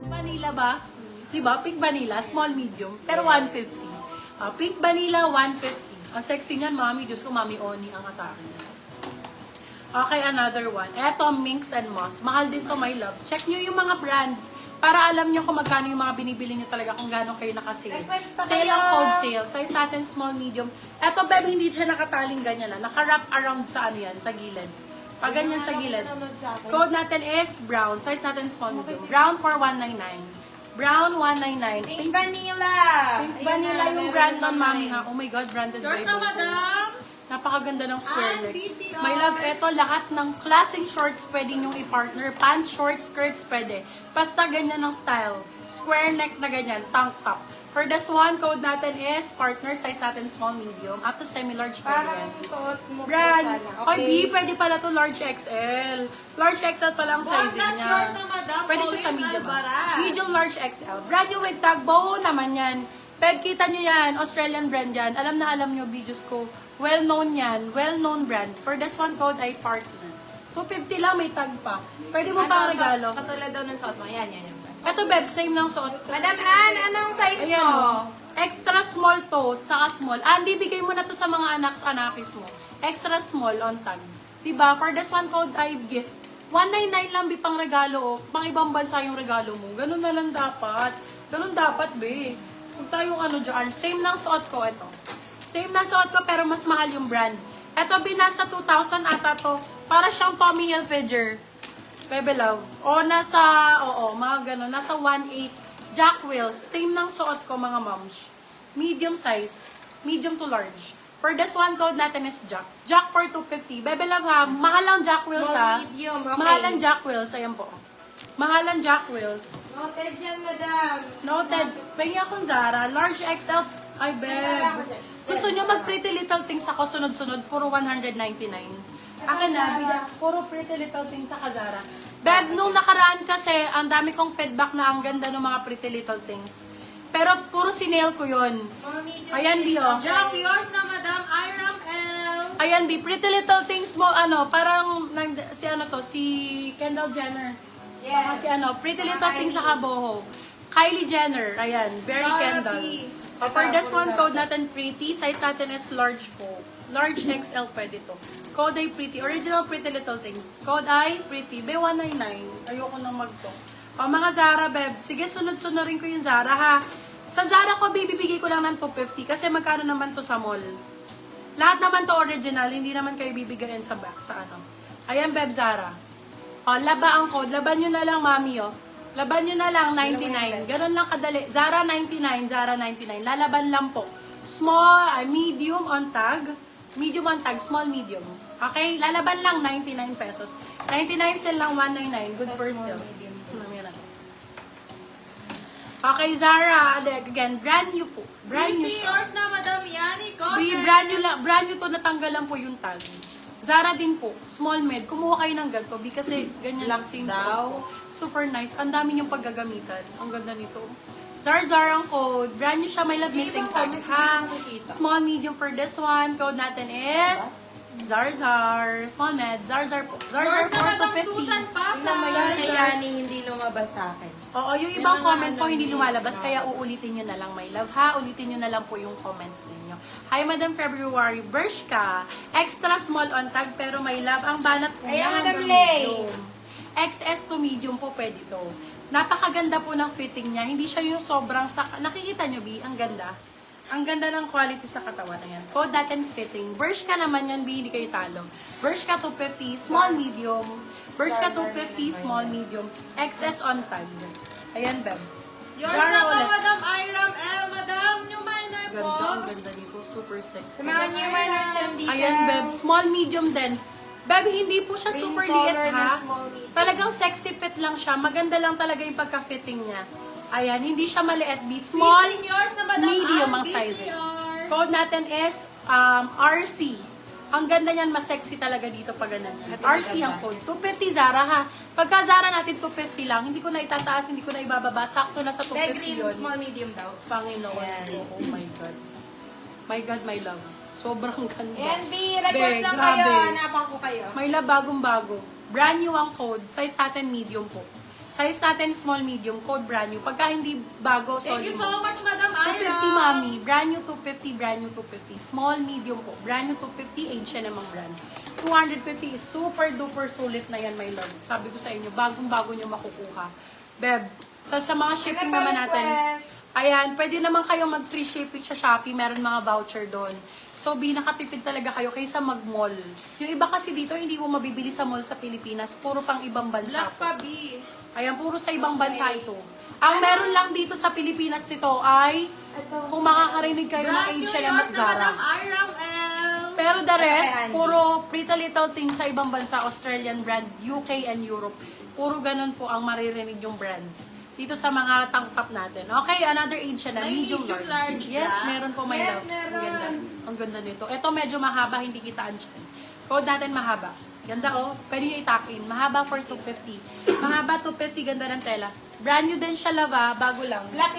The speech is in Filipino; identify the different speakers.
Speaker 1: Vanilla ba? Diba? Pink vanilla, small, medium, pero 150. Pink vanilla, 150. Ang sexy niyan, mami. Diyos ko, mami Oni ang atake niya. Okay, another one. Eto, Minx and Moss. Mahal din to, my love. Check nyo yung mga brands para alam nyo kung magkano yung mga binibili nyo talaga kung gaano kayo nakasale. Sale ang code sale. Size natin, small, medium. Eto, babe, hindi siya nakataling ganyan na. Naka-wrap around sa ano yan, sa gilid. Pag ganyan sa gilid. Code natin is brown. Size natin, small, medium. Brown for 199. Brown, 199.
Speaker 2: Pink vanilla.
Speaker 1: Pink vanilla yung brand nun, mami ha. Oh my God, branded by
Speaker 2: Yours na,
Speaker 1: Bobo.
Speaker 2: madam.
Speaker 1: Napakaganda ng square neck.
Speaker 2: BTR.
Speaker 1: My love, eto lahat ng klaseng shorts pwede nyong i-partner. Pants, shorts, skirts pwede. Basta ganyan ng style. Square neck na ganyan, tank top. For this one, code natin is partner, size natin small, medium, up to semi-large pwede
Speaker 2: Parang
Speaker 1: yan.
Speaker 2: suot mo po
Speaker 1: Brand.
Speaker 2: sana.
Speaker 1: Oy, B, pwede pala to large XL. Large XL pala ang sizing
Speaker 2: That's
Speaker 1: niya.
Speaker 2: yours na, madam.
Speaker 1: Pwede siya sa
Speaker 2: Pauline
Speaker 1: medium.
Speaker 2: Alvarad.
Speaker 1: Medium, large XL. Brand new with tag. Boho naman yan. Peg, kita nyo yan. Australian brand yan. Alam na alam nyo, videos ko. Well-known yan. Well-known brand. For this one code ay partner. 250 lang, may tag pa. Pwede mo pang regalo.
Speaker 2: Katulad daw ng suot mo. Yan.
Speaker 1: Ito, Beb, same ng suot.
Speaker 2: Madam Ann, anong size
Speaker 1: Ayan,
Speaker 2: mo?
Speaker 1: extra small to, saka small. Andy, bigay mo na to sa mga anak-anakis mo. Extra small on tag. Diba? For this one code ay gift. 199 lang, pang regalo. Pang ibang bansa yung regalo mo. Ganun na lang dapat. Ganun dapat, be. Kung tayong ano dyan. Same ng suot ko, ito. Same na suot ko, pero mas mahal yung brand. Ito, binasa 2,000 ata to. Para siyang Tommy Hilfiger. Bebe Love. O nasa, mga ganun. Nasa 1.8. Jack Wheels. Same ng suot ko, mga moms. Medium size. Medium to large. For this one, code natin is Jack. Jack for 250. Bebe Love ha. Mahal ang Jack Wheels ha.
Speaker 2: Small, medium, okay.
Speaker 1: Mahal ang Jack Wheels. Ayan po. Mahal ang Jack Wheels.
Speaker 2: Noted yan, madam.
Speaker 1: Noted. Pahingi akong Zara. Large XL. Ay, Beb. Gusto nyo mag Pretty Little Things ako sunod-sunod. Puro 199. Akin na, puro Pretty Little Things sa Zara. Beb, nung nakaraan kasi, ang dami kong feedback na ang ganda ng mga Pretty Little Things. Pero puro sinale ko yun. Ayan, Bio.
Speaker 2: Jack, yours na, madam. Iram L.
Speaker 1: Ayan, Bi. Pretty Little Things mo, parang, si Kendall Jenner.
Speaker 2: Yes.
Speaker 1: Si Pretty Little Things sa Kaboho. Kylie Jenner. Ayan, very Kendall. For this one, code natin pretty. Size natin is large po. Large XL pwede to. Code ay pretty. Original Pretty Little Things. Code ay pretty. B199. Ayoko nang mag-to. Mga Zara, Beb. Sige, sunod-sunurin ko yung Zara, ha. Sa Zara ko, bibigay ko lang ng 250 kasi magkano naman to sa mall. Lahat naman to original. Hindi naman kayo bibigayin sa back sa ano. Ayan, Beb, Zara. Laba ang code. Laban nyo na lang, mami, Laban nyo na lang, 99. Ganon lang kadali. Zara 99, Zara 99. Lalaban lang po. Small, medium on tag. Medium on tag, small, medium. Okay? Lalaban lang, 99 pesos. 99 sale lang, 199. Good for still. Okay, Zara. Again, brand new po. Brand new
Speaker 2: Pretty,
Speaker 1: siya.
Speaker 2: yours na, madam. Yani,
Speaker 1: Brand new to, natanggalan po yung tag. Zara din po, small med. Kumuha kayo ng ganito, kasi ganyan lang same daw. Super nice. Ang dami niyong paggagamitan. Ang ganda nito. Zara ang code. Brand new siya, may love missing tag. Ha? Small, medium for this one. Code natin is Zarzar. Small med. Zarzar po. Zarzar
Speaker 2: Yours na,
Speaker 1: for
Speaker 2: madam.
Speaker 1: 250.
Speaker 2: Susan Pasa.
Speaker 3: Naman kay Yani hindi lumabas sa akin.
Speaker 1: Oo, yung ibang comment po hindi lumalabas, kaya uulitin nyo na lang, my love, ha? Ulitin nyo na lang po yung comments ninyo. Hi, Madam February, Bershka. Extra small on tag, pero my love, ang banat po niya
Speaker 2: Madam
Speaker 1: hanggang
Speaker 2: Lay.
Speaker 1: medium. XS to medium po pwede to. Napakaganda po ng fitting niya. Hindi siya yung sobrang nakikita nyo, B? Ang ganda. Ang ganda ng quality sa katawan. Ayan. Code natin fitting. Bershka naman yan, B. Hindi kayo talo. Bershka 250, small, medium. Bershka 250, small, medium. XS on tag. Ayan, Beb.
Speaker 2: Yours
Speaker 1: Zara
Speaker 2: na po,
Speaker 1: ulit.
Speaker 2: madam. Iram L, madam. New minor po.
Speaker 1: Ganda, ang ganda nito. Super sexy.
Speaker 2: Sa mga new minors and details.
Speaker 1: Ayan, Beb. Small, medium din. Beb, hindi po siya super liit, ha? Talagang sexy fit lang siya. Maganda lang talaga yung pagka-fitting niya. Ayan, hindi siya maliit, B. Small,
Speaker 2: Fitting yours na, madam.
Speaker 1: medium ang
Speaker 2: BTR.
Speaker 1: sizing. Code natin is RC. Ang ganda niyan, mas sexy talaga dito pag ganun. At RC ang code. 250 Zara, ha? Pagka Zara natin 250 lang, hindi ko na itataas, hindi ko na ibababa. Sakto na sa 250
Speaker 2: Green,
Speaker 1: yun.
Speaker 2: small, medium daw.
Speaker 1: Panginoon
Speaker 2: Ayan.
Speaker 1: ko. Oh my God. My God, my love. Sobrang ganda.
Speaker 3: Yan, B. Request lang
Speaker 1: grabe.
Speaker 3: kayo. Hanapan ko kayo.
Speaker 1: May bagong-bago. Brand new ang code. Size natin medium po. Size natin small, medium. Code brand new. Pagka hindi bago,
Speaker 2: Thank
Speaker 1: sorry.
Speaker 2: you so much, Madam
Speaker 1: 250,
Speaker 2: Ira.
Speaker 1: mami. Brand new 250, brand new 250. Small, medium po. Brand new 250, age siya namang brand. 250 is super duper sulit na yan, my lord. Sabi ko sa inyo, bagong-bago nyo makukuha. Beb, sa mga shipping naman natin, ayan, pwede naman kayo mag-free shipping sa Shopee. Meron mga voucher doon. So, nakatipid talaga kayo kaysa mag-mall. Yung iba kasi dito, hindi mo mabibili sa mall sa Pilipinas. Puro pang ibang bansa
Speaker 2: Black
Speaker 1: po.
Speaker 2: pa, B.
Speaker 1: Ayan, puro sa ibang bansa ito. Ang meron lang dito sa Pilipinas nito ay, kung makakarinig kayo ng
Speaker 2: Brand
Speaker 1: age
Speaker 2: new
Speaker 1: siya
Speaker 2: yours
Speaker 1: ng
Speaker 2: na Madam
Speaker 1: Zara.
Speaker 2: Iram L.
Speaker 1: Pero the rest,
Speaker 3: Kay Andy.
Speaker 1: puro Pretty Little Things sa ibang bansa, Australian brand, UK and Europe. Puro ganun po ang maririnig yung brands. Dito sa mga tank top natin. Okay, another age siya na,
Speaker 2: May
Speaker 1: medium
Speaker 2: medium
Speaker 1: large.
Speaker 2: large
Speaker 1: Yes,
Speaker 2: ba?
Speaker 1: meron po may
Speaker 3: Yes,
Speaker 1: love. Ang
Speaker 3: meron.
Speaker 1: ganda. Ang ganda nito. Ito medyo mahaba, hindi kitaan siya. Code natin mahaba. Ganda oh. Pwede niya i-tuck in. Mahaba for 250. Mahaba 250, ganda ng tela. Brand new din siya lava, bago lang.
Speaker 3: Black